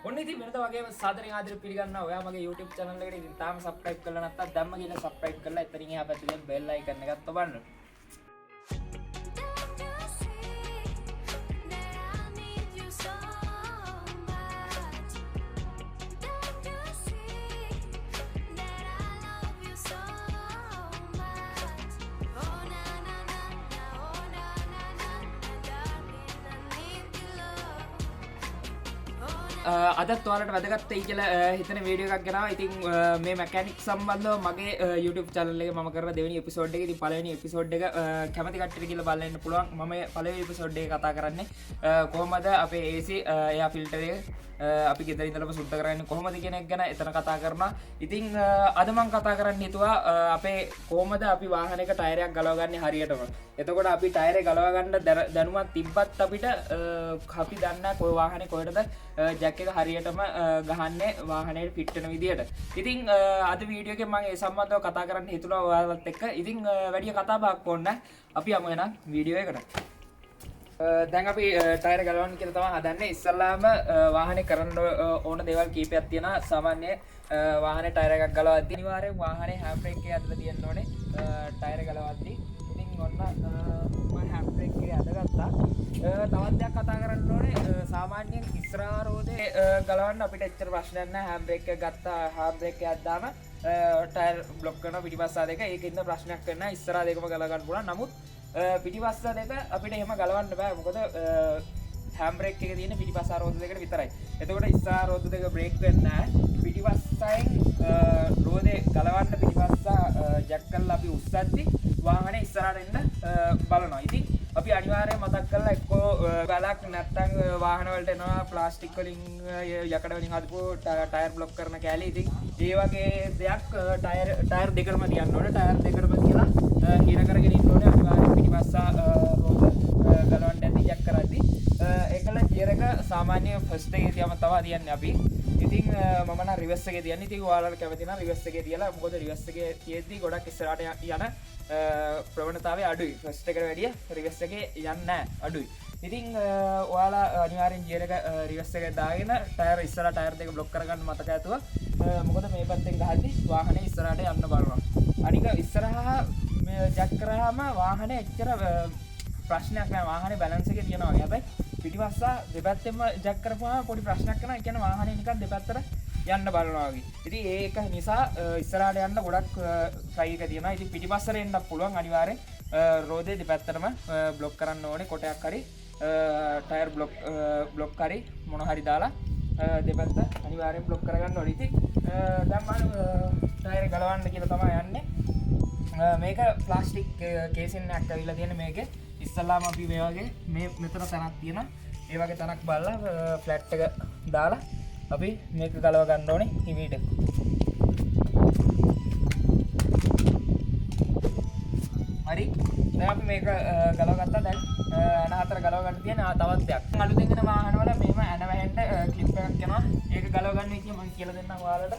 ඔන්න ඉතින් වෙනද වගේම සාදරයෙන් ආදරය පිළිගන්නවා ඔයා මගේ YouTube channel එකට. ඉතින් තාම subscribe කරලා නැත්නම් දැම්ම ගිහලා subscribe කරලා එතනින් එහා පැත්තේ තියෙන bell icon එකත් ඔබන්න. අදත් ඔයාලට වැදගත් වෙයි කියලා හිතන වීඩියෝ එකක් ගෙනාවා. ඉතින් මේ මැකැනික් සම්බන්ධව මගේ YouTube channel එකේ මම කරන දෙවෙනි එපිසෝඩ් එක. ඉතින් පළවෙනි එපිසෝඩ් එක කැමති කට්ටියට කියලා බලන්න පුළුවන්. මම පළවෙනි එපිසෝඩ් එක කතා කරන්නේ කොහොමද අපේ AC එයා ෆිල්ටර් එක අපි ගෙදර ඉඳලම සුද්ධ කරන්නේ කොහොමද කියන එක ගැන එතන කතා කරනවා. ඉතින් අද මම කතා කරන්න හිතුවා අපේ කොහොමද අපි වාහනයක ටයරයක් ගලවගන්නේ හරියටම. එතකොට අපි ටයරේ ගලව ගන්න දැනුමක් තිබ්බත් අපිට අපි දන්නේ කොයි වාහනේ කොහෙටද ජැක් එක හරියටම ගහන්නේ වාහනයට ෆිට වෙන විදියට. ඉතින් අද වීඩියෝ එකේ මම ඒ සම්බන්ධව කතා කරන්න හිතුණා ඔයාලත් එක්ක. ඉතින් වැඩි කතා බහක් ඕනේ නැහැ. අපි යමු එහෙනම් වීඩියෝ එකට. දැන් අපි ටයර් ගලවන්න කියලා තමයි හදන්නේ. ඉස්සල්ලාම වාහනේ කරන්න ඕන දේවල් කීපයක් තියෙනවා. සාමාන්‍ය වාහනේ ටයර් එකක් ගලවද්දී අනිවාර්යෙන් වාහනේ හැන්ඩ් බ්‍රේක් එක ඇදලා තියෙන්න ඕනේ ටයර් ගලවද්දී. ඉතින් ඔන්න මම හැන්ඩ් බ්‍රේක් එක ඇදගත්තා. තවත් දෙයක් කතා කරන්න ඕනේ. සාමාන්‍යයෙන් ඉස්සරහා රෝදේ ගලවන්න අපිට එච්චර ප්‍රශ්නයක් නැහැ. හැන්ඩ් බ්‍රේක් එක ගත්තා හැන්ඩ් බ්‍රේක් එක ඇද්දාම ටයර් බ්ලොක් කරනවා පිටිපස්ස දෙක. ඒකින්ද ප්‍රශ්නයක් වෙන්නේ නැහැ. ඉස්සරහා දෙකම ගලව ගන්න පුළුවන්. නමුත් පිටිපස්ස දෙක අපිට එහෙම ගලවන්න බෑ. මොකද හැන්ඩ් බ්‍රේක් එකේ තියෙන පිටිපස්ස රෝද දෙකට විතරයි. එතකොට ඉස්සරහා රෝද දෙක බ්‍රේක් වෙන්නේ නැහැ. පිටිපස්සෙන් රෝදේ ගලවන්න පිටිපස්ස ජැක් කරලා අපි උස්සද්දි වාහනේ ඉස්සරහට එන්න බලනවා. ඉතින් අපි අනිවාර්යයෙන් මතක් කරලා එක්කෝ ගලක් නැත්තම් වාහන වලට එනවා ප්ලාස්ටික් වලින් යකඩ වලින් හදපු ටයර් බ්ලොක් කරන කෑලි. ඉතින් ඒ වගේ දෙයක් ටයර් දෙකම තියන්න ඕනේ. ටයර් දෙකම කියලා හිර කරගෙන ඉන්න ඕනේ. අනිවාර්යයෙන් පිටිපස්ස රෝද ගලවන්න ඇති ජැක් කරද්දි ඒකල ගියර් එක සාමාන්‍ය ෆස්ට් එකේ තියම තමයි තියන්නේ අපි. ඉතින් මම නම් රිවර්ස් එකේ තියන්නේ. ඉතින් ඔයාලට කැමති නම් රිවර්ස් එකේ තියලා. මොකද රිවර්ස් එකේ තියෙද්දි ගොඩක් ඉස්සරහට යන ප්‍රවණතාවය අඩුයි. ෆස්ට් එකට වැඩිය රිවර්ස් එකේ යන්නේ නැහැ අඩුයි. ඉතින් ඔයාලා අනිවාර්යෙන් ගියර් එක රිවර්ස් එකේ දාගෙන ටයර් ඉස්සරහ ටයර් දෙක බ්ලොක් කරගන්න මතක ඇතුව. මොකද මේ පැත්තෙන් ගහද්දි වාහනේ ඉස්සරහට යන්න බලනවා. අනික ඉස්සරහා ජැක් කරාම වාහනේ එච්චර ප්‍රශ්නයක් නැහැ. වාහනේ බැලන්ස් එකේ තියෙනවා වගේ. හැබැයි පිටිපස්ස දෙපැත්තෙම ජැක් කරපුවාම පොඩි ප්‍රශ්නයක් වෙනවා. ඒ කියන්නේ වාහනේ නිකන් දෙපැත්තට යන්න බලනවා වගේ. ඉතින් ඒක නිසා ඉස්සරහට යන්න ගොඩක් ට්‍රයි එක තියෙනවා. ඉතින් පිටිපස්සට එන්නත් පුළුවන් අනිවාර්යෙන්. රෝදේ දෙපැත්තටම බ්ලොක් කරන්න ඕනේ කොටයක් හරි ටයර් බ්ලොක් හරි මොන හරි දාලා දෙපැත්ත අනිවාර්යෙන් බ්ලොක් කරගන්න ඕනේ. ඉතින් දැන් මම ටයර් ගලවන්න කියලා තමයි යන්නේ. මේක ප්ලාස්ටික් කේසින් එකක් ඇවිල්ලා තියෙන මේකේ. ඉස්සල්ලාම අපි මේ වගේ මේ මෙතන තැනක් තියෙනවා. ඒ වගේ තැනක් බලලා ෆ්ලැට් එක දාලා අපි මේක ගලව ගන්න ඕනේ හිමීට. හරි. දැන් අපි මේක ගලව ගත්තා. දැන් ඇන හතර ගලව ගන්න තියෙන තවත් දෙයක්. අලුතෙන් එන වාහනවල මෙහෙම ඇන වැහෙන්න ක්ලිප් එකක් යනවා. ඒක ගලව ගන්න විදිය මම කියලා දෙන්නම් ඔයාලට.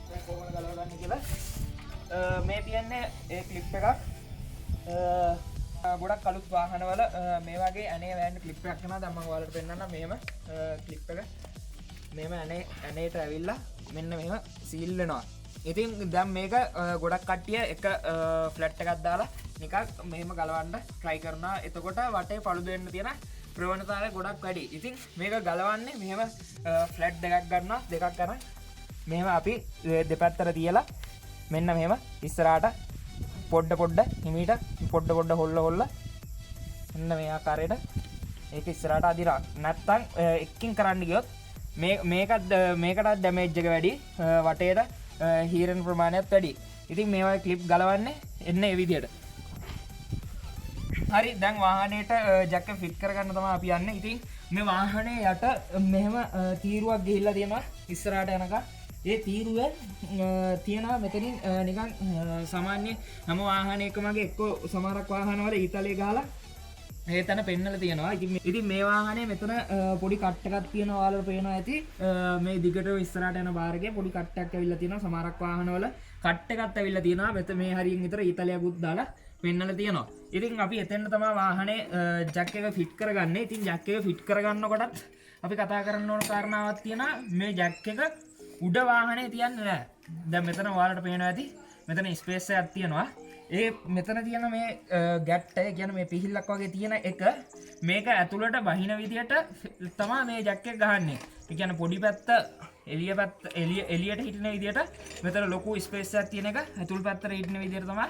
දැන් කොහොමද ගලව ගන්න කියලා. මේ තියන්නේ ඒ ක්ලිප් එකක්. ගොඩක් අලුත් වාහනවල මේ වගේ ඇනේ වැහෙන්න ක්ලිප් එකක් යනවා. දැන් මම ඔයාලට පෙන්නන්නම් මෙහෙම ක්ලිප් එක. මෙහෙම ඇනේට ඇවිල්ලා මෙන්න මෙහෙම සීල් වෙනවා. ඉතින් දැන් මේක ගොඩක් කට්ටිය එක ෆ්ලැට් එකක් දාලා නිකන් මෙහෙම ගලවන්න try කරනවා. එතකොට වටේ පළුදු වෙන්න තියෙන ප්‍රවණතාවය ගොඩක් වැඩි. ඉතින් මේක ගලවන්නේ මෙහෙම ෆ්ලැට් දෙකක් ගන්නවා. දෙකක් ගන්න මෙහෙම අපි දෙපැත්තට තියලා මෙන්න මෙහෙම ඉස්සරහට පොඩ්ඩ හිමීට පොඩ්ඩ හොල්ල මෙන්න මේ ආකාරයට ඒක ඉස්සරහට අදිනවා. නැත්තම් එකකින් කරන්න ගියොත් මේකටත් ඩැමේජ් එක වැඩි, වටේට හීරෙන ප්‍රමාණයත් වැඩි. ඉතින් මේවා ක්ලිප් ගලවන්නේ එන්න ඒ විදියට. හරි. දැන් වාහනේට ජැක් එක ෆිට කරගන්න තමයි අපි යන්නේ. ඉතින් මේ වාහනේ යට මෙහෙම තීරුවක් ගිහිල්ලා තියෙනවා ඉස්සරහට යනකම්. ඒ තීරුවෙන් තියෙනවා මෙතනින් නිකන් සාමාන්‍ය හැම වාහනයකමගේ එක්ක සමහරක් වාහනවල ඊතලයේ ගහලා ඒ තැන පෙන්නලා තියෙනවා. ඉතින් මේ වාහනේ මෙතන පොඩි කට් එකක් තියෙනවා. ඔයාලට පේනවා ඇති. මේ දිගට ඉස්සරහට යන බාර් එකේ පොඩි කට් එකක් ඇවිල්ලා තියෙනවා. සමහරක් වාහනවල කට් එකක් ඇවිල්ලා තියෙනවා. මෙතන මේ හරියෙන් විතර ඊතලයකුත් දාලා පෙන්නලා තියෙනවා. ඉතින් අපි එතෙන්ට තමයි වාහනේ ජැක් එක ෆිට කරගන්නේ. ඉතින් ජැක් එක ෆිට කරගන්නකොටත් අපි කතා කරන්න ඕන කාරණාවක් තියෙනවා. මේ ජැක් එක උඩ වාහනේ තියන්නේ නැහැ. දැන් මෙතන ඔයාලට පේනවා ඇති. මෙතන ස්පේස් එකක් තියෙනවා. ඒ මෙතන තියෙන මේ ගැට් එක කියන්නේ මේ පිහිල්ලක් වගේ තියෙන එක මේක ඇතුළට බහින විදියට තමයි මේ ජැක් එක ගහන්නේ. ඒ කියන්නේ පොඩි පැත්ත එළියට හිටින විදියට මෙතන ලොකු ස්පේස් එකක් තියෙන එක ඇතුළ පැත්තට හිටින විදියට තමයි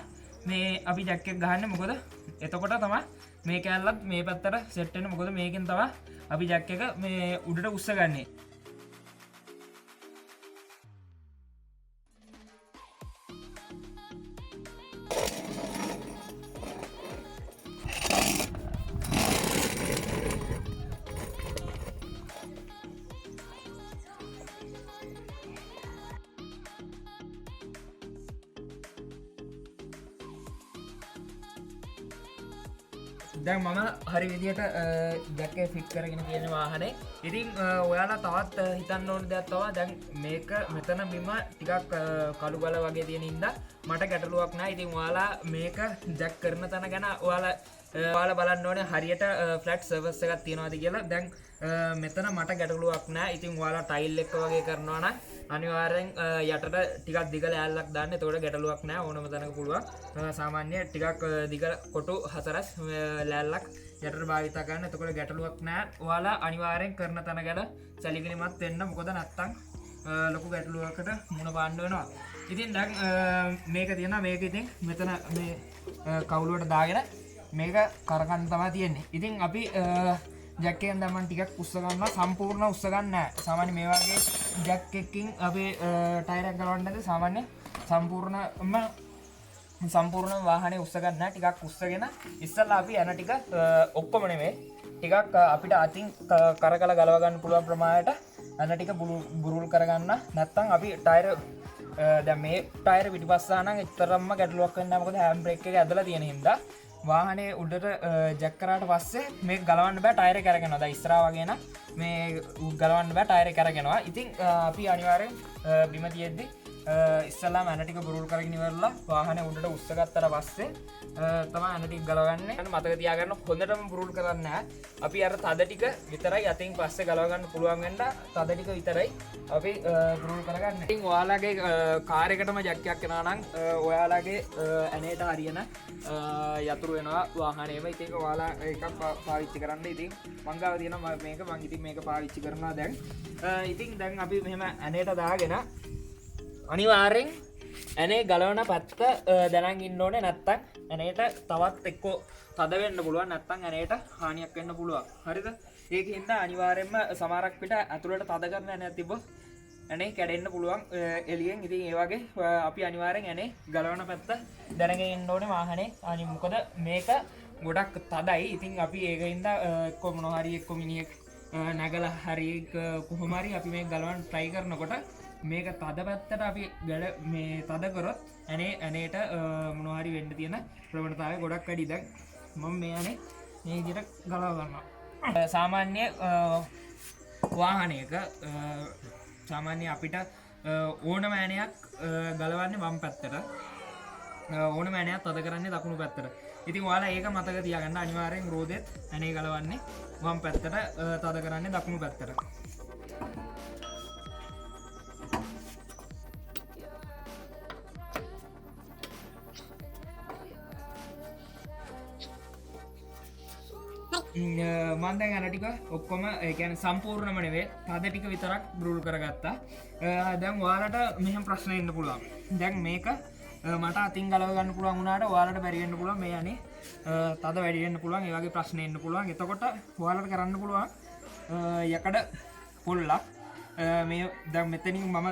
මේ අපි ජැක් එක ගහන්නේ. මොකද එතකොට තමයි මේ කැල්ලත් මේ පැත්තට සෙට් වෙන්නේ. මොකද මේකෙන් තමයි අපි ජැක් එක මේ උඩට උස්සගන්නේ. දැන් මම හරි විදියට ජැක් එක ෆිට කරගෙන තියෙන වාහනේ. ඉතින් ඔයාලා තවත් හිතන්න ඕන දෙයක් තමයි දැන් මේක මෙතන බිම ටිකක් කළු ගල වගේ තියෙන ඉඳලා මට ගැටලුවක් නැහැ. ඉතින් ඔයාලා මේක ජැක් කරන තැන ගැන ඔයාලා බලන්න ඕනේ හරියට ෆ්ලැට් සර්ෆස් එකක් තියනවාද කියලා. දැන් මෙතන මට ගැටලුවක් නැහැ. ඉතින් ඔයාලා ටයිල් එක වගේ කරනවා නම් අනිවාර්යෙන් යටට ටිකක් දිග ලෑල්ලක් දාන්න. එතකොට ගැටලුවක් නැහැ. ඕනම තැනක පුළුවන්. සාමාන්‍ය ටිකක් දිග කොටු 4 ලෑල්ලක් යටට භාවිත කරන්න. එතකොට ගැටලුවක් නැහැ. ඔයාලා අනිවාර්යෙන් කරන තැන ගැන සැලකිලිමත් වෙන්න. මොකද නැත්තම් ලොකු ගැටලුවකට මුණ පාන්න වෙනවා. ඉතින් දැන් මේක තියෙනවා. මේක ඉතින් මෙතන මේ කවුලුවට දාගෙන මේක කරගන්න තමයි තියෙන්නේ. ඉතින් අපි ජැක් එකෙන් දැන් මම ටිකක් උස්ස ගන්නවා. සම්පූර්ණ උස්ස ගන්න නැහැ. සාමාන්‍ය මේ වගේ ජැක් එකකින් අපි ටයර් එක ගලවන්න නැද්ද සාමාන්‍ය සම්පූර්ණ වාහනේ උස්ස ගන්න නැහැ. ටිකක් උස්සගෙන ඉස්සල්ලා අපි යන ටික ඔක්කොම නෙමෙයි ටිකක් අපිට අතින් කරකලා ගලව ගන්න පුළුවන් ප්‍රමාණයට අන්න ටික බුරුල් කරගන්න. නැත්තම් අපි ටයර් දැන් මේ ටයර් පිටිපස්සා නම් එතරම්ම ගැටලුවක් වෙන්නේ නැහැ. මොකද හෑන්ඩ් බ්‍රේක් එක ඇදලා තියෙන හින්දා වාහනේ උඩට ජැක් කරාට පස්සේ මේක ගලවන්න බෑ. ටයර් එක කරගෙනවා. දැන් ඉස්සරහා වගේ නම් මේ ගලවන්න බෑ. ටයර් එක කරගෙනවා. ඉතින් අපි අනිවාර්යෙන් බිම තියෙද්දි ඉස්සල්ලාම ඇන ටික බුරුල් කරගෙන ඉවරලා වාහනේ උඩට උස්සගත්තට පස්සේ තමයි ඇන ටික ගලවන්නේ. මතක තියාගන්න හොඳටම බුරුල් කරන්නේ නැහැ. අපි අර තද ටික විතරයි අතින් පස්සේ ගලව ගන්න පුළුවන් වෙන්න තද ටික විතරයි අපි බුරුල් කරගන්නේ. ඉතින් ඔයාලගේ කාර් එකටම ජැක් එකක් එනවා නම් ඔයාලගේ ඇනේට හරියන යතුරු වෙනවා වාහනේම. ඉතින් ඔයාලා එකක් පාවිච්චි කරන්න. ඉතින් මං ගාව තියෙනවා මේක. මං ඉතින් මේක පාවිච්චි කරනවා දැන්. ඉතින් දැන් අපි මෙහෙම ඇනේට දාගෙන අනිවාර්යෙන් ඇනේ ගලවන පැත්ත දැනන් ඉන්න ඕනේ. නැත්තම් ඇනේට තවත් එක්කෝ තද වෙන්න පුළුවන්. නැත්තම් ඇනේට හානියක් වෙන්න පුළුවන්. හරිද? ඒකින්ද අනිවාර්යෙන්ම සමහරක් පිට ඇතුළට තද කරන ඇනයක් තිබ්බොත් ඇනේ කැඩෙන්න පුළුවන් එළියෙන්. ඉතින් ඒ වගේ අපි අනිවාර්යෙන් ඇනේ ගලවන පැත්ත දැනගෙන ඉන්න ඕනේ වාහනේ. මොකද මේක ගොඩක් තදයි. ඉතින් අපි ඒකින්ද එක්ක මොනවා හරි එක්ක මිනිහෙක් නැගලා හරි කොහොම හරි අපි මේක ගලවන්න try කරනකොට මේක තද පැත්තට අපි මේ තද කරොත් ඇනේට මොනවා හරි වෙන්න තියෙන ප්‍රවණතාවය ගොඩක් වැඩි. දැන් මම මේ ඇනේ මේ විදිහට ගලව ගන්නවා. සාමාන්‍ය වාහනයක සාමාන්‍ය අපිට ඕනම ඇනයක් ගලවන්නේ වම් පැත්තට, ඕනම ඇනයක් තද කරන්නේ දකුණු පැත්තට. ඉතින් ඔයාලා ඒක මතක තියාගන්න. අනිවාර්යෙන් රෝදෙත් ඇනේ ගලවන්නේ වම් පැත්තට, තද කරන්නේ දකුණු පැත්තට. මම දැන් අර ටික ඔක්කොම ඒ කියන්නේ සම්පූර්ණම නෙවෙයි තද ටික විතරක් බ්‍රූල් කරගත්තා. දැන් ඔයාලට මෙහෙම ප්‍රශ්න එන්න පුළුවන්. දැන් මේක මට අතින් ගලව ගන්න පුළුවන් වුණාට ඔයාලට බැරි වෙන්න පුළුවන්. මේ යන්නේ තද වැඩි වෙන්න පුළුවන්. ඒ වගේ ප්‍රශ්න එන්න පුළුවන්. එතකොට ඔයාලට කරන්න පුළුවන් යකඩ පොල්ලක් මේ දැන් මෙතනින් මම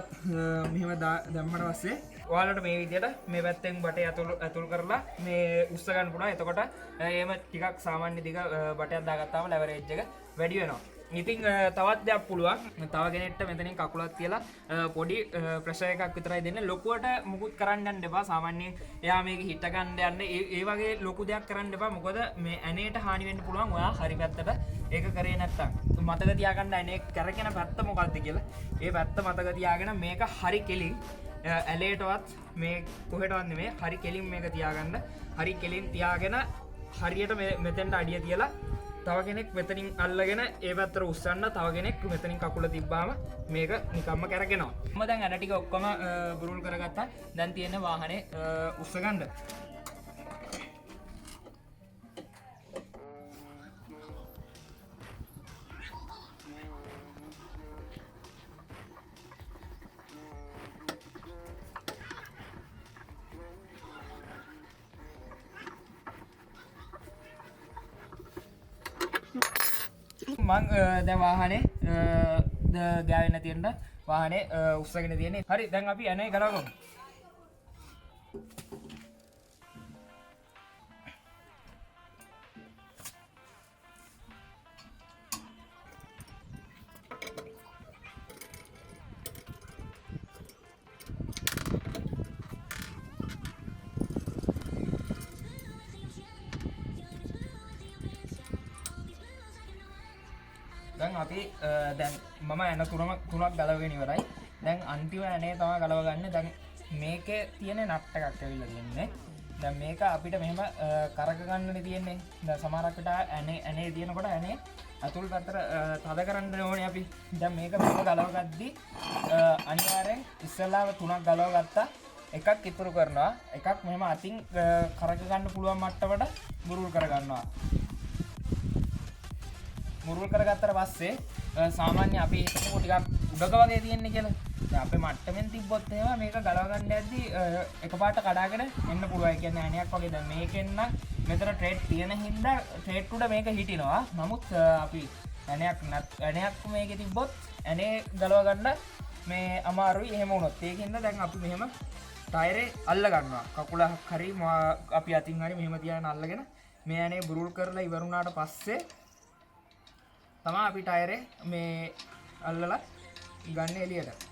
මෙහෙම දැම්මට පස්සේ ඔයාලට මේ විදිහට මේ පැත්තෙන් බටේ ඇතුල් කරලා මේ උස්ස ගන්න පුළුවන්. එතකොට එහෙම ටිකක් සාමාන්‍ය දිග බටයක් දාගත්තාම ලෙවරේජ් එක වැඩි වෙනවා. ඉතින් තවත් දෙයක් පුළුවන්. තව කෙනෙක්ට මෙතනින් කකුලක් තියලා පොඩි ප්‍රෙෂර් එකක් විතරයි දෙන්නේ. ලොකුවට මුකුත් කරන්න යන්න එපා. සාමාන්‍යයෙන් එයා මේක හිට ගන්න යන්න ඒ වගේ ලොකු දෙයක් කරන්න එපා. මොකද මේ ඇනේට හානි වෙන්න පුළුවන් ඔයා හරි පැත්තට ඒක කරේ නැත්තම්. මතක තියාගන්න ඇනේ කරගෙන පැත්ත මොකක්ද කියලා. ඒ පැත්ත මතක තියාගෙන මේක හරි කෙලින් ඇලේටවත් මේ කොහෙටවත් නෙමෙයි හරි කෙලින් මේක තියාගන්න. හරි කෙලින් තියාගෙන හරියට මෙතෙන්ට අඩිය තියලා තව කෙනෙක් මෙතනින් අල්ලගෙන ඒ පැත්තට උස්සන්න, තව කෙනෙක් මෙතනින් කකුල තිබ්බාම මේක නිකම්ම කැරගෙනවා. මම දැන් ඇන ටික ඔක්කොම බුරුල් කරගත්තා. දැන් තියෙන වාහනේ උස්සගන්න. මං දැන් වාහනේ ගෑවෙන්න තියෙන වාහනේ උස්සගෙන තියෙන්නේ. හරි දැන් අපි ඇනේ ගලවමු. දැන් අපි දැන් මම ඇන තුනක් ගලවගෙන ඉවරයි. දැන් අන්තිම ඇනේ තමයි ගලවගන්නේ. දැන් මේකේ තියෙන නට් එකක් ඇවිල්ලා තියෙන්නේ. දැන් මේක අපිට මෙහෙම කරක ගන්නනේ තියෙන්නේ. දැන් සමහරකට ඇනේ තියෙනකොට ඇනේ අතුල් පැත්තට තද කරන්න ඕනේ අපි. දැන් මේක මෙහෙම ගලවගද්දි අනිවාර්යෙන් ඉස්සෙල්ලාම තුනක් ගලවගත්තා. එකක් ඉතුරු කරනවා. එකක් මෙහෙම අතින් කරක ගන්න පුළුවන් මට්ටමට බුරුල් කරගන්නවා. මුරුල් කරගත්තට පස්සේ සාමාන්‍ය අපි හිතමු ටිකක් උඩක වගේ තියෙන්නේ කියලා. දැන් අපේ මට්ටමින් තිබ්බොත් එහෙම මේක ගලව ගන්න යද්දි එකපාරට කඩාගෙන එන්න පුළුවන්. ඒ කියන්නේ ඇණයක් වගේ. දැන් මේකෙන් නම් මෙතන ට්‍රේඩ් තියෙන හින්දා ට්‍රේඩ් උඩ මේක හිටිනවා. නමුත් අපි ඇණයක් මේකේ තිබ්බොත් ඇණේ ගලව ගන්න මේ අමාරුයි. එහෙම වුණොත් ඒකින්ද දැන් අපි මෙහෙම ටයරේ අල්ල ගන්නවා. කකුලක් හරි අපි අතින් හරි මෙහෙම තියාගෙන අල්ලගෙන මේ ඇණේ බුරුල් කරලා ඉවරුණාට පස්සේ තමා අපි ටයරේ මේ අල්ලලා ගන්න එළියට.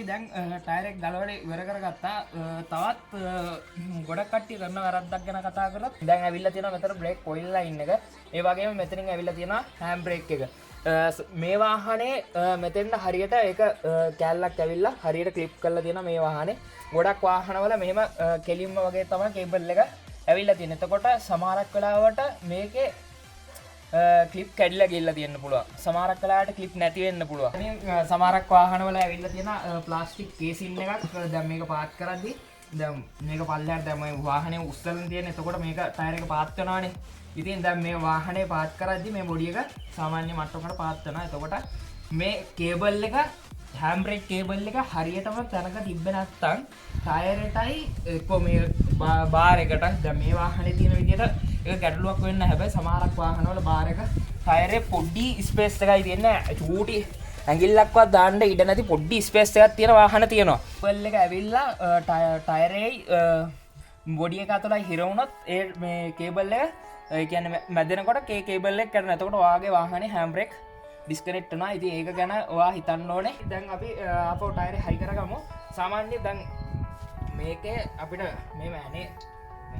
දැන් ටයර් එක ගලවලා ඉවර කරගත්තා. තවත් ගොඩක් කට්ටිය කරන වැරද්දක් ගැන කතා කරලා දැන් ඇවිල්ලා තියෙනවා මෙතන බ්‍රේක් කොයිල් ලයින් එක. ඒ වගේම මෙතනින් ඇවිල්ලා තියෙනවා හෑන්ඩ් බ්‍රේක් එක. මේ වාහනේ මෙතෙන්ට හරියට ඒක කැල්ලක් ඇවිල්ලා හරියට ක්ලිප් කරලා තියෙනවා මේ වාහනේ. ගොඩක් වාහනවල මෙහෙම කෙලින්ම වගේ තමයි කේබල් එක ඇවිල්ලා තියෙන්නේ. එතකොට සමහරක් වෙලාවට මේකේ ක්ලිප් කැඩිලා ගිහිල්ලා තියෙන්න පුළුවන්. සමහරක් වෙලාවට ක්ලිප් නැති වෙන්න පුළුවන්. ඉතින් සමහරක් වාහනවල ඇවිල්ලා තියෙන ප්ලාස්ටික් කේසින් එකක්. දැන් මේක පාත් කරද්දි දැන් මේක පල්ලෙහාට දැන් මේ වාහනේ උස්සලන තියෙන. එතකොට මේක ටයර් එක පාත් වෙනවානේ. ඉතින් දැන් මේ වාහනේ පාත් කරද්දි මේ බොඩි එක සාමාන්‍ය මට්ටමකට පාත් වෙනවා. එතකොට මේ කේබල් එක හෑන්ඩ් බ්‍රේක් කේබල් එක හරියටම තැනක තිබ්බේ නැත්නම් ටයරෙටයි එක්ක මේ බාර් එකට දැන් මේ වාහනේ තියෙන විදිහට ඒක ගැටලුවක් වෙන්න. හැබැයි සමහරක් වාහනවල බාර් එක ටයරේ පොඩි ස්පේස් එකයි තියෙන්නේ. චූටි ඇඟිල්ලක්වත් දාන්න ඉඩ නැති පොඩි ස්පේස් එකක් තියෙන වාහන තියෙනවා. කේබල් එක ඇවිල්ලා ටයරේ බොඩි එක අතලයි හිර වුණොත් ඒ මේ කේබල් එක ඒ කියන්නේ මැදෙනකොට කේබල් එක කැඩෙනවා. එතකොට ඔයාගේ වාහනේ හෑන්ඩ් බ්‍රේක් ඩිස්කනෙක්ට් වෙනවා. ඉතින් ඒක ගැන ඔයා හිතන්න ඕනේ. දැන් අපි ආපහු ටයරේ හයි කරගමු. සාමාන්‍යයෙන් දැන් මේකේ අපිට මේ ඇනේ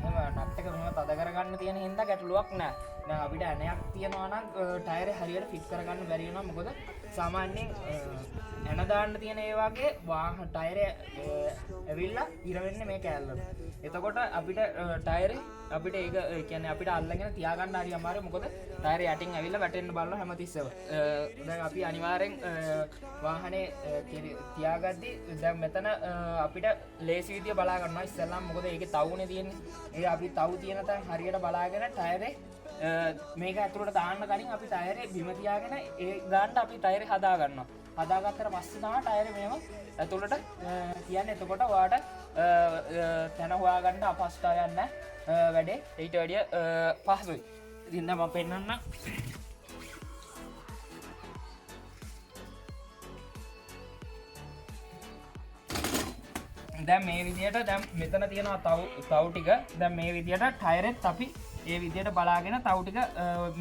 මෙහෙම නට් එක මෙහෙම තද කරගන්න තියෙන හින්දා ගැටලුවක් නෑ. දැන් අපිට ඇණයක් තියනවා නම් ටයරේ හරියට ෆිට කරගන්න බැරි වෙනවා. මොකද සාමාන්‍යයෙන් ඇණ දාන්න තියෙන ඒ වගේ ටයරේ ඇවිල්ලා ඉර වෙන්නේ මේ කෑල්ලට. එතකොට අපිට ටයරේ අපිට ඒක කියන්නේ අපිට අල්ලගෙන තියාගන්න හරි අමාරුයි. මොකද ටයරේ යටින් ඇවිල්ලා වැටෙන්න බලනවා හැමතිස්සෙම. දැන් අපි අනිවාර්යෙන් වාහනේ තියාගද්දි දැන් මෙතන අපිට ලේසි විදිය බලා ගන්නවා ඉස්සෙල්ලාම. මොකද ඒකේ තවුනේ තියෙන්නේ. ඒ අපි තවු තියෙන තැන් හරියට බලාගෙන ටයරේ මේක ඇතුළට දාන්න කලින් අපි ටයරේ බිම තියාගෙන ඒ ගාන්න අපි ටයරේ හදා ගන්නවා. හදාගත්තට පස්සේ තමයි ටයරේ මෙහෙම ඇතුළට තියන්නේ. එතකොට ඔයාට තැන හොයාගන්න අපහසුතාවයක් නැහැ. වැඩේ ඊට වැඩිය පහසුයි. ඉතින් දැන් මම පෙන්නන්නම්. දැන් මේ විදිහට දැන් මෙතන තියෙනවා තවු ටික. දැන් මේ විදිහට ටයරෙත් අපි ඒ විදිහට බලාගෙන තවු ටික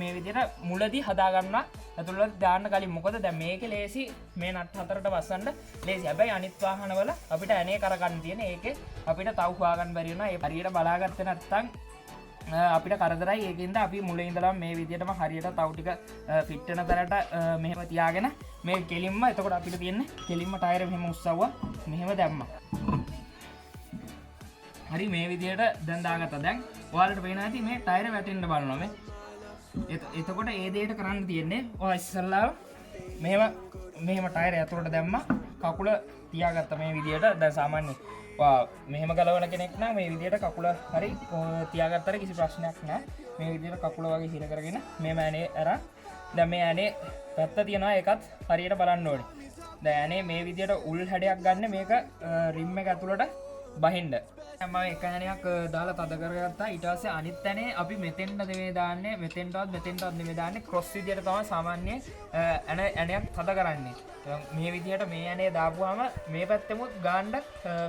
මේ විදිහට මුලදී හදා ගන්නවා. ඇතුළට දාන්න කලින්. මොකද දැන් මේකේ ලේසි මේ නට් හතරට වස්සන්න ලේසි. හැබැයි අනිත් වාහනවල අපිට ඇනේ කරගන්න තියෙන ඒකේ අපිට තවු හොයාගන්න බැරි වෙනවා. ඒ හරියට බලාගත්තේ නැත්නම් අපිට කරදරයි ඒකින්ද අපි මුලින් ඉඳලා මේ විදිහටම හරියට තව ටික ෆිට වෙන තරට මෙහෙම තියාගෙන මේ කෙලින්ම එතකොට අපිට තියෙන්නේ කෙලින්ම ටයර් මෙහෙම උස්සවුවා මෙහෙම දැම්මා. හරි මේ විදිහට දැන් දාගත්තා. දැන් ඔයාලට පේනවා ඇති මේ ටයර් වැටෙන්න බලනවා මේ. එතකොට ඒ දෙයට කරන්න තියෙන්නේ ඔය ඉස්සල්ලාම මෙහෙම ටයර් ඇතුළට දැම්මා කකුල තියාගත්තා මේ විදිහට. දැන් සාමාන්‍ය මෙහෙම ගලවන කෙනෙක් නම් මේ විදිහට කකුල හරි තියාගත්තට කිසි ප්‍රශ්නයක් නැහැ. මේ විදිහට කකුල වගේ හිර කරගෙන මේ ඇනේ අරන් දැන් මේ ඇනේ පැත්ත තියනවා ඒකත් හරියට බලන්න ඕනේ. දැන් ඇනේ මේ විදිහට උල් හැඩයක් ගන්න මේක රිම් එක ඇතුළට බහින්න. මම එක ඇණයක් දාලා තද කරගත්තා. ඊට පස්සේ අනිත් ඇනේ අපි මෙතෙන්ට නෙමෙයි දාන්නේ මෙතෙන්ටවත් නෙමෙයි දාන්නේ ක්‍රොස් විදියට තමයි සාමාන්‍ය ඇණයක් තද කරන්නේ. මේ විදියට මේ ඇනේ දාපුවාම මේ පැත්තෙමුත් ගාන්න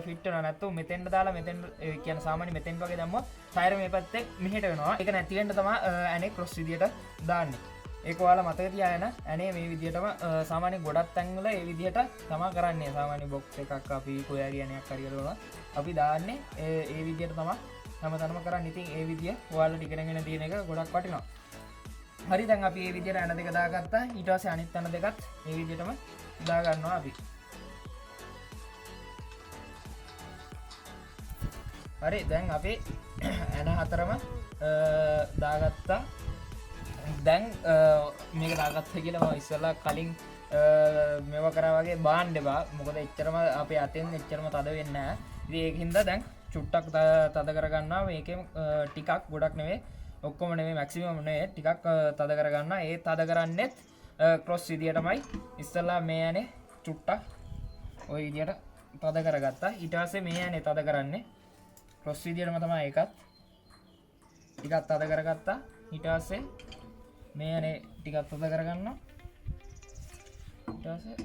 ෆිට වෙනවා. නැත්නම් මෙතෙන්ට දාලා මෙතෙන් කියන්නේ සාමාන්‍ය මෙතෙන් වගේ දැම්මොත් ටයර් මේ පැත්තේ මෙහෙට වෙනවා. ඒක නැති වෙන්න තමයි ඇනේ ක්‍රොස් විදියට දාන්නේ. ඒක ඔයාලා මතක තියාගෙන ඇනේ මේ විදිහටම සාමාන්‍ය ගොඩක් තැන්වල ඒ විදිහට තමයි කරන්නේ. සාමාන්‍ය බොක්ස් එකක් අපි කොහේ ඇණයක් හරි කරනවා අපි දාන්නේ ඒ විදිහට තමයි හැමතැනම කරන්නේ. ඉතින් ඒ විදිය ඔයාලා ටිකගෙන තියෙන එක ගොඩක් වටිනවා. හරි දැන් අපි මේ විදිහට ඇණ දෙක දාගත්තා. ඊට පස්සේ අනිත් ඇණ දෙකත් මේ විදිහටම දා ගන්නවා අපි. හරි දැන් අපි ඇණ හතරම දාගත්තා. දැන් මේක දාගත්ත කියලා මම ඉස්සෙල්ලා කලින් මේවා කරා වගේ බාන්න එපා. මොකද එච්චරම අපේ අතෙන් එච්චරම තද වෙන්නේ නැහැ. ඉතින් ඒකින්ද දැන් චුට්ටක් තද කරගන්නවා. මේකෙන් ටිකක් ගොඩක් නෙවෙයි ඔක්කොම නෙවෙයි මැක්සිමම් නෙවෙයි ටිකක් තද කරගන්නවා. ඒ තද කරන්නේත් ක්‍රොස් විදියටමයි. ඉස්සෙල්ලා මේ යන්නේ චුට්ටක් ওই විදියට තද කරගත්තා. ඊට පස්සේ මේ යන්නේ තද කරන්නේ ක්‍රොස් විදියටම තමයි ඒකත් ටිකක් තද කරගත්තා. ඊට පස්සේ මේ යන්නේ ටිකක් තද කරගන්නවා. ඊට පස්සේ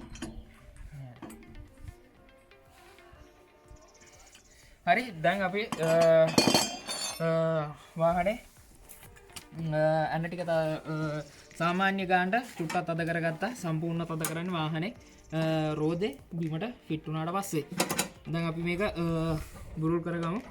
හරි දැන් අපි වාහනේ ඇන්න ටික සාමාන්‍ය ගානට චුට්ටක් තද කරගත්තා. සම්පූර්ණ තද කරන්නේ වාහනේ රෝදේ බිමට ෆිට වුණාට පස්සේ. දැන් අපි මේක බුරුල් කරගමු.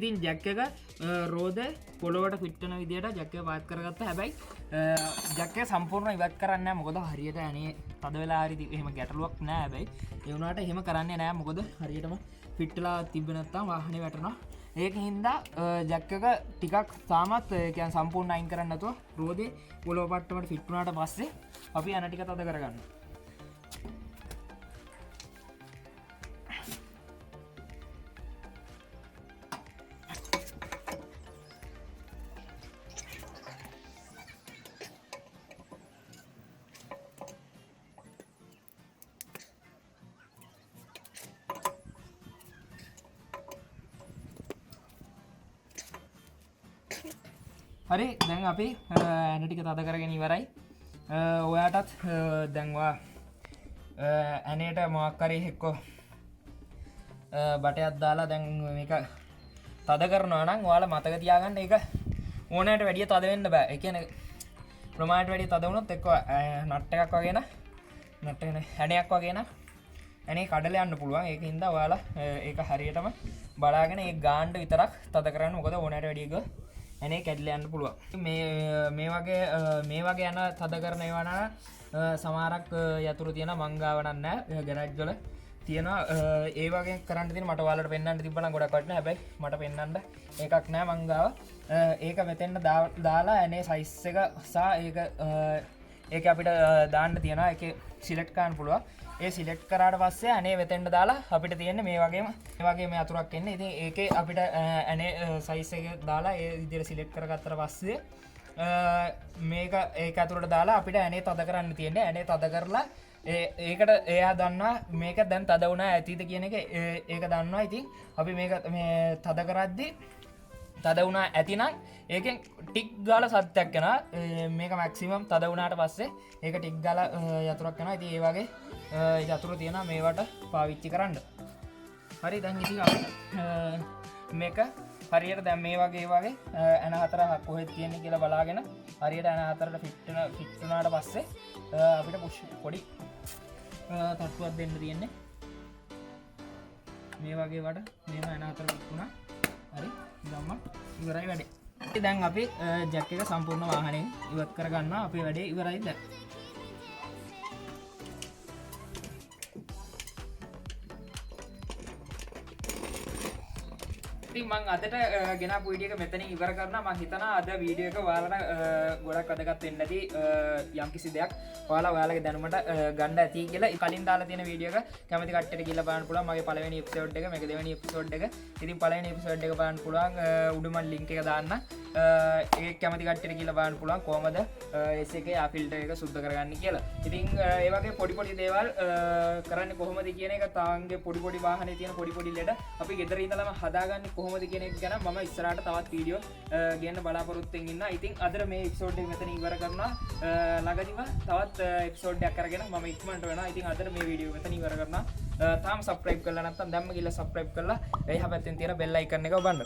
ඉතින් ජැක් එක රෝද පොළොවට ෆිට වෙන විදියට ජැක් එක පාත් කරගත්තා. හැබැයි ජැක් එක සම්පූර්ණ ඉවත් කරන්නේ නැහැ. මොකද හරියට අනේ තද වෙලා හරි එහෙම ගැටලුවක් නැහැ. හැබැයි ඒ වුණාට එහෙම කරන්නේ නැහැ. මොකද හරියටම ෆිට වෙලා තිබ්බ නැත්නම් වාහනේ වැටෙනවා. ඒකින්ද ජැක් එක ටිකක් තාමත් කියන්නේ සම්පූර්ණ අයින් කරන්න නැතුව රෝදේ පොළොව පට්ටමට ෆිට වුණාට පස්සේ අපි අන ටික තද කරගන්නවා. හරි දැන් අපි ඇන ටික තද කරගෙන ඉවරයි. ඔයාටත් දැන්වා ඇනේට මොකක් හරි එක්ක බටයක් දාලා දැන් මේක තද කරනවා නම් ඔයාලා මතක තියාගන්න ඒක ඕනෑමට වැඩිය තද වෙන්න බෑ. ඒ කියන්නේ ප්‍රමාණයට වැඩිය තද වුණොත් එක්ක නට් එකක් වගේ නට් එක හැඩයක් වගේ ඇනේ කඩලා යන්න පුළුවන්. ඒකින්ද ඔයාලා ඒක හරියටම බලාගෙන ඒ ගානට විතරක් තද කරන්න. මොකද ඕනෑමට වැඩිය ඇනේ කැඩලා යන්න පුළුවන්. මේ වගේ යන තද කරන ඒවා නම් සමහරක් යතුරු තියෙන මංගාව නැහැ ගෑරේජ් වල තියෙනවා. ඒ වගේ කරන්න තියෙන මට ඔයාලට පෙන්වන්න තිබ්බනම් ගොඩක් වටිනවා. හැබැයි මට පෙන්වන්න එකක් නැහැ මංගාව. ඒක මෙතෙන්ට දාලා ඇනේ සයිස් එක සහ ඒක අපිට දාන්න තියෙනවා. ඒකේ සිලෙක්ට් කරන්න පුළුවන්. ඒ සිලෙක්ට් කරාට පස්සේ අනේ වෙතෙන්ට දාලා අපිට තියෙන්නේ මේ වගේම යතුරක් එන්නේ. ඉතින් ඒකේ අපිට අනේ සයිස් එක දාලා ඒ විදිහට සිලෙක්ට් කරගත්තට පස්සේ මේක ඒක ඇතුළට දාලා අපිට ඇනේ තද කරන්න තියෙන්නේ. ඇනේ තද කරලා ඒකට එයා දන්නවා මේක දැන් තද වුණා ඇතිද කියන එක ඒක දන්නවා. ඉතින් අපි මේක මේ තද කරද්දී තද වුණා ඇතිනම් ඒකෙන් ටික් ගාලා සත්‍යක් යනවා. මේක මැක්සිමම් තද වුණාට පස්සේ ඒක ටික් ගාලා යතුරක් යනවා. ඉතින් ඒ වගේ යතුරු තියෙනවා මේවට පාවිච්චි කරන්න. හරි දැන් ඉතින් අපි මේක හරියට දැන් මේ වගේ ඇන හතර කොහෙද තියෙන්නේ කියලා බලාගෙන හරියට ඇන හතරට ෆිට වුණාට පස්සේ අපිට පුෂ් පොඩි තට්ටුවක් දෙන්න තියෙන්නේ මේ වගේ වට මේම ඇන හතර ෆිට වුණා හරි දැම්මා ඉවරයි වැඩේ දැන් අපි ජැක් එක සම්පූර්ණ වාහනේ ඉවත් කරගන්නවා අපේ වැඩේ ඉවරයි දැන් මං අදට ගෙන පීඩියක මෙතන ඉවර කරන මං හිතන අද වීඩියෝ එක වාලට ගොඩක් අදගත් එන්නති යම්කිසි දෙයක් වාලා වාලගේ දැනුමට ගණ්ඩ ඇති කියලා කලින් දාලා තියෙන වීඩියෝ එක කැමති කට්ටියට කියලා බලන්න පුළුවන් මගේ පළවෙනි එපිසෝඩ් එක මේක දෙවෙනි එපිසෝඩ් එක ඉතින් පළවෙනි එපිසෝඩ් එක බලන්න පුළුවන් උඩුම ලින්ක් එක දාන්න ඒ කැමති කට්ටියට කියලා බලන්න පුළුවන් කොහමද S එකේ ආ ෆිල්ටර් එක සුද්ධ කරගන්නේ කියලා ඉතින් ඒ වගේ පොඩි දේවල් කරන්නේ කොහොමද කියන එක තාංගේ පොඩි වාහනේ තියෙන පොඩි ලෙඩ අපි ගෙදර ඉඳලාම හදාගන්නේ කොහොමද කියන එක ගැන මම ඉස්සරහට තවත් වීඩියෝ ගන්න බලාපොරොත්තු වෙන්න ඉතින් අද මේ එපිසෝඩ් එක මෙතන ඉවර කරනවා ළඟදිම තවත් එපිසෝඩ් එකක් අරගෙන මම ඉක්මනට වෙනවා ඉතින් අද මේ වීඩියෝ මෙතන ඉවර කරනවා තාම සබ්ස්ක්‍රයිබ් කරලා නැත්නම් දැම්ම ගිහලා සබ්ස්ක්‍රයිබ් කරලා එහා පැත්තෙන් තියෙන බෙල් අයිකන් එක ඔබන්න